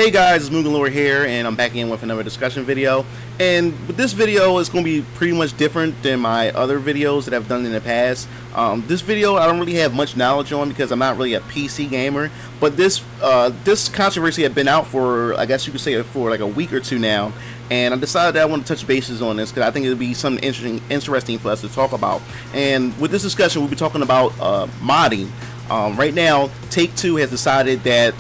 Hey guys, it's MugenLord here, and I'm back in with another discussion video. And with this video, it's going to be pretty much different than my other videos that I've done in the past. This video I don't really have much knowledge on because I'm not really a PC gamer. But this controversy had been out for, I guess you could say, for like a week or two now. And I decided that I want to touch bases on this because I think it'll be something interesting for us to talk about. And with this discussion, we'll be talking about modding. Right now, Take-Two has decided that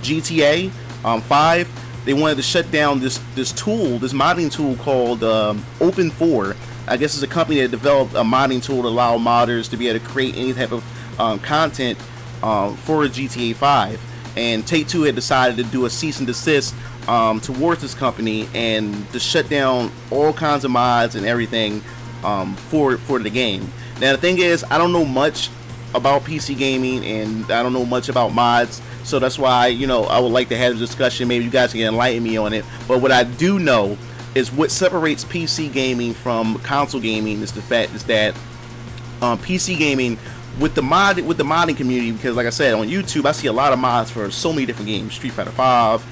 GTA 5, they wanted to shut down this modding tool called OpenIV. I guess it's a company that developed a modding tool to allow modders to be able to create any type of content for GTA 5. And Take-Two had decided to do a cease and desist towards this company and to shut down all kinds of mods and everything for the game. Now the thing is, I don't know much about PC gaming and I don't know much about mods, so that's why, you know, I would like to have a discussion. Maybe you guys can enlighten me on it. But what I do know is what separates PC gaming from console gaming is the fact is that PC gaming with the modding community, because like I said, on YouTube I see a lot of mods for so many different games, Street Fighter 5,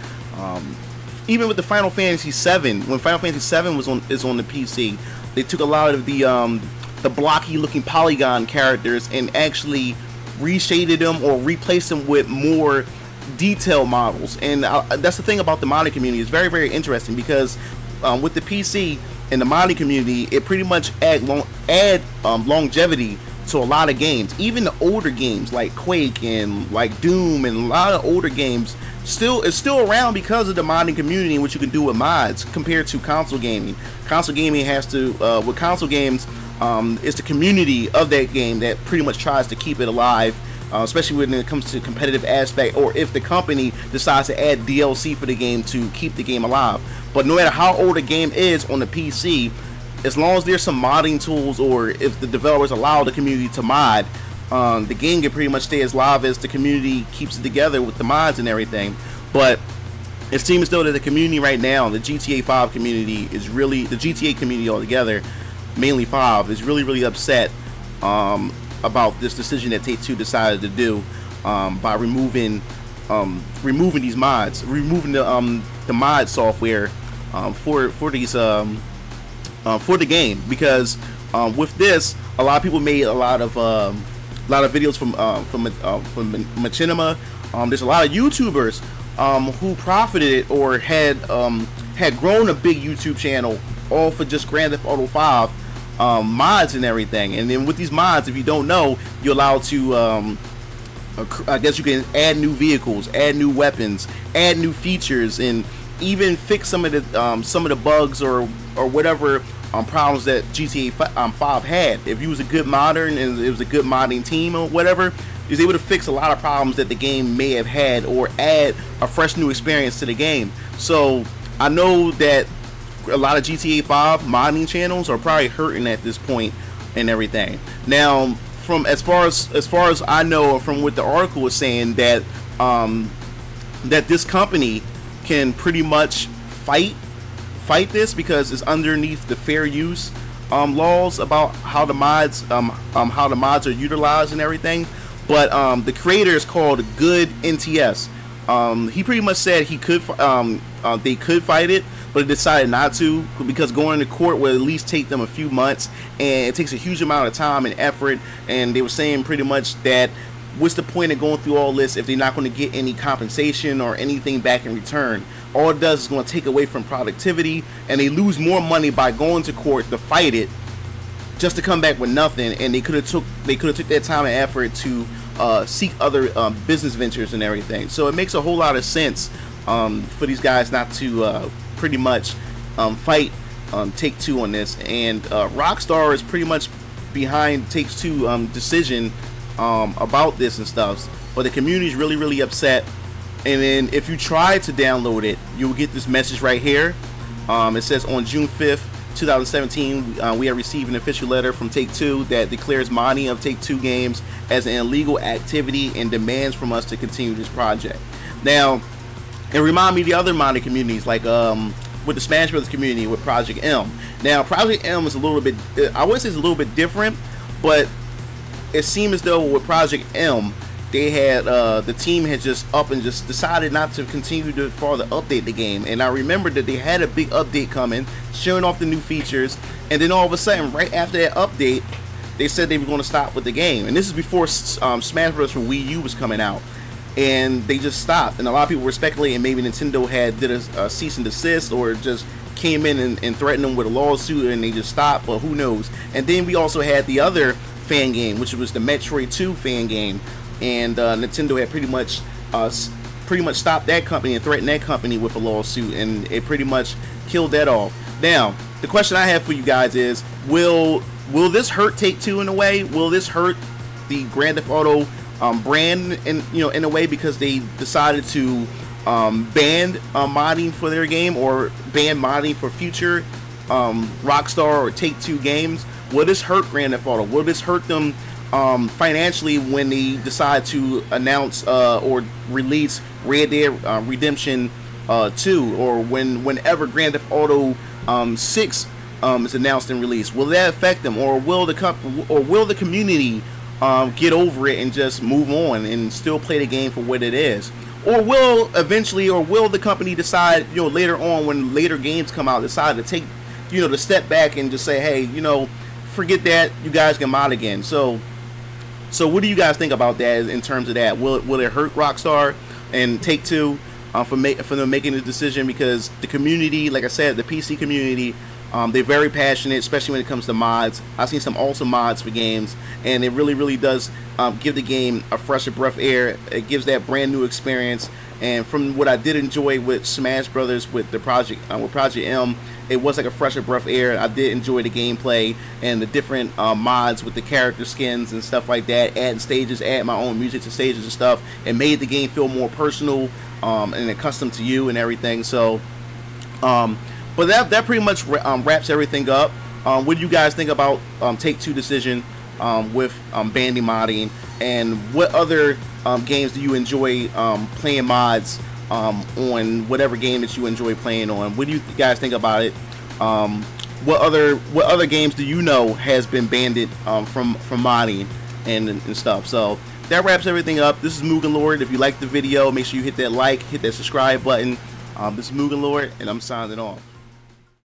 even with the Final Fantasy 7. When Final Fantasy 7 was on the PC, they took a lot of the blocky looking polygon characters and actually reshaded them or replaced them with more detailed models. And that's the thing about the modding community. It's very, very interesting because with the PC and the modding community, it pretty much add longevity to a lot of games. Even the older games like Quake and like Doom and a lot of older games is still around because of the modding community and what you can do with mods compared to console gaming. Console gaming has to with console games, it's the community of that game that pretty much tries to keep it alive, especially when it comes to competitive aspect, or if the company decides to add DLC for the game to keep the game alive. But no matter how old a game is on the PC, as long as there's some modding tools, or if the developers allow the community to mod, the game can pretty much stay as live as the community keeps it together with the mods and everything. But it seems as though that the community right now, the GTA 5 community is really, the GTA community altogether, mainly 5, is really upset about this decision that Take-Two decided to do by removing these mods, removing the mod software for these for the game. Because with this, a lot of people made a lot of videos from Machinima. There's a lot of YouTubers who profited or had grown a big YouTube channel all for just Grand Theft Auto 5 mods and everything. And then with these mods, if you don't know, you're allowed to I guess you can add new vehicles, add new weapons, add new features, and even fix some of the bugs or whatever problems that GTA 5 had. If you was a good modder and it was a good modding team or whatever, he was able to fix a lot of problems that the game may have had or add a fresh new experience to the game. So I know that a lot of GTA 5 modding channels are probably hurting at this point and everything. Now, from as far as I know, from what the article was saying, that that this company can pretty much fight this because it's underneath the fair use laws about how the mods are utilized and everything. But the creator is called Good NTS. He pretty much said he could they could fight it, but decided not to because going to court would at least take them a few months, and it takes a huge amount of time and effort. And they were saying pretty much that what's the point of going through all this if they're not going to get any compensation or anything back in return? All it does is going to take away from productivity, and they lose more money by going to court to fight it just to come back with nothing. And they could have took that time and effort to seek other business ventures and everything. So it makes a whole lot of sense for these guys not to pretty much fight Take-Two on this. And Rockstar is pretty much behind Take-Two decision about this and stuff. But the community is really upset. And then if you try to download it, you'll get this message right here. It says, on June 5th 2017, we have received an official letter from Take-Two that declares modding of Take-Two games as an illegal activity and demands from us to continue this project. Now, it reminds me of the other modding communities, like with the Smash Brothers community with Project M. Now, Project M is a little bit, I wouldn't say it's a little bit different, but it seems as though with Project M, they had the team had just up and just decided not to continue to further update the game. And I remember that they had a big update coming, showing off the new features, and then all of a sudden, right after that update, they said they were going to stop with the game. And this is before Smash Bros. For Wii U was coming out, and they just stopped. And a lot of people were speculating maybe Nintendo did a cease and desist, or just came in and threatened them with a lawsuit, and they just stopped. But who knows? And then we also had the other fan game, which was the Metroid 2 fan game. And Nintendo had pretty much stopped that company and threatened that company with a lawsuit, and it pretty much killed that off. Now, the question I have for you guys is, will this hurt Take-Two in a way? Will this hurt the Grand Theft Auto brand in a way, because they decided to ban modding for their game, or ban modding for future Rockstar or Take-Two games? Will this hurt Grand Theft Auto? Will this hurt them financially when they decide to announce or release Red Dead Redemption 2, or whenever Grand Theft Auto 6 is announced and released? Will that affect them, or will the community get over it and just move on and still play the game for what it is? Or will the company decide, later on, when later games come out, decide to take, to step back and just say, hey, forget that, you guys can mod again? So what do you guys think about that in terms of that? Will it hurt Rockstar and Take-Two for them making the decision? Because the community, like I said, the PC community, they're very passionate, especially when it comes to mods. I've seen some awesome mods for games, and it really, really does give the game a fresher breath of air. It gives that brand new experience. And from what I did enjoy with Smash Brothers, with the Project M, it was like a fresher breath of air. I did enjoy the gameplay and the different mods with the character skins and stuff like that. Adding stages, add my own music to stages and stuff. It made the game feel more personal and accustomed to you and everything. So, but that pretty much wraps everything up. What do you guys think about Take-Two decision with banning modding, and what other games do you enjoy playing mods on whatever game that you enjoy playing on? What do you guys think about it? What other games do you know has been banned from modding and stuff? So that wraps everything up. This is MugenLord. If you liked the video, make sure you hit that like, hit that subscribe button. This is MugenLord, and I'm signing off.